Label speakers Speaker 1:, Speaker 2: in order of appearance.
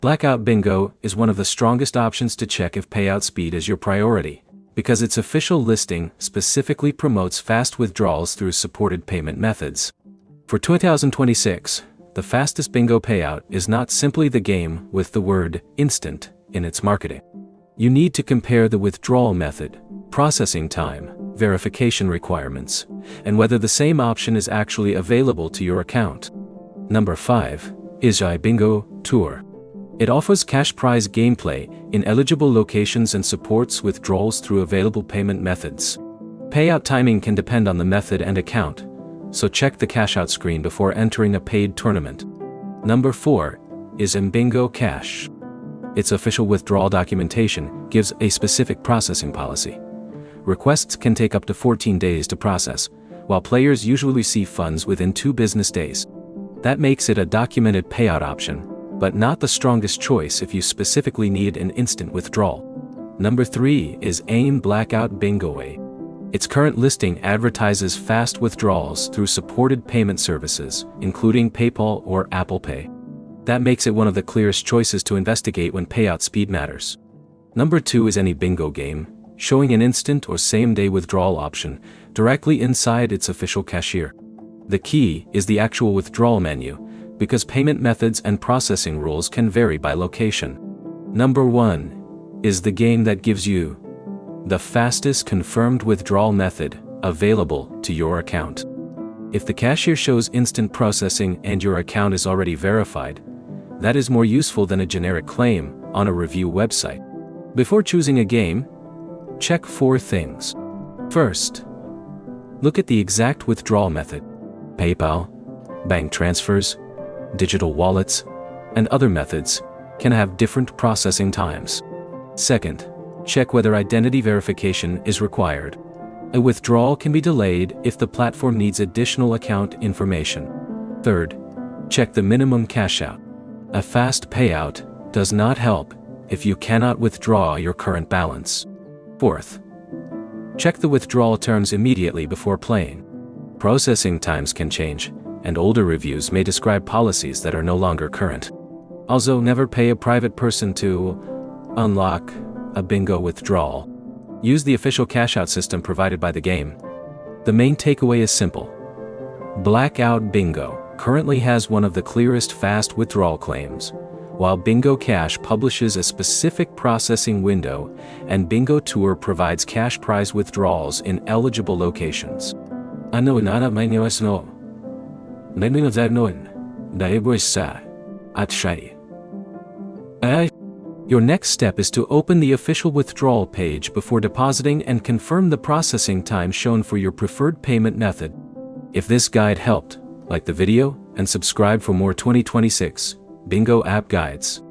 Speaker 1: Blackout Bingo is one of the strongest options to check if payout speed is your priority, because its official listing specifically promotes fast withdrawals through supported payment methods. For 2026, the fastest bingo payout is not simply the game with the word instant in its marketing. You need to compare the withdrawal method, processing time, verification requirements, and whether the same option is actually available to your account. Number 5 is iBingo Tour. It offers cash prize gameplay in eligible locations and supports withdrawals through available payment methods. Payout timing can depend on the method and account, so check the cash out screen before entering a paid tournament. Number 4 is mBingo Cash. Its official withdrawal documentation gives a specific processing policy. Requests can take up to 14 days to process, while players usually receive funds within 2 business days. That makes it a documented payout option, but not the strongest choice if you specifically need an instant withdrawal. Number 3 is AIM Blackout Bingo. Its current listing advertises fast withdrawals through supported payment services, including PayPal or Apple Pay. That makes it one of the clearest choices to investigate when payout speed matters. Number 2 is Any Bingo Game, showing an instant or same-day withdrawal option directly inside its official cashier. The key is the actual withdrawal menu, because payment methods and processing rules can vary by location. Number 1 is the game that gives you the fastest confirmed withdrawal method available to your account. If the cashier shows instant processing and your account is already verified, that is more useful than a generic claim on a review website. Before choosing a game, check 4 things. First, look at the exact withdrawal method. PayPal, bank transfers, digital wallets, and other methods can have different processing times. Second, check whether identity verification is required. A withdrawal can be delayed if the platform needs additional account information. Third, check the minimum cash out. A fast payout does not help if you cannot withdraw your current balance. Fourth, check the withdrawal terms immediately before playing. Processing times can change, and older reviews may describe policies that are no longer current. Also, never pay a private person to unlock a bingo withdrawal. Use the official cash-out system provided by the game. The main takeaway is simple. Blackout Bingo currently has one of the clearest fast withdrawal claims, while Bingo Cash publishes a specific processing window, and Bingo Tour provides cash prize withdrawals in eligible locations. Ano inana mainyos no. Nagning of that noin. Daeboy sa. At shai. Your next step is to open the official withdrawal page before depositing and confirm the processing time shown for your preferred payment method. If this guide helped, like the video and subscribe for more 2026 Bingo app guides.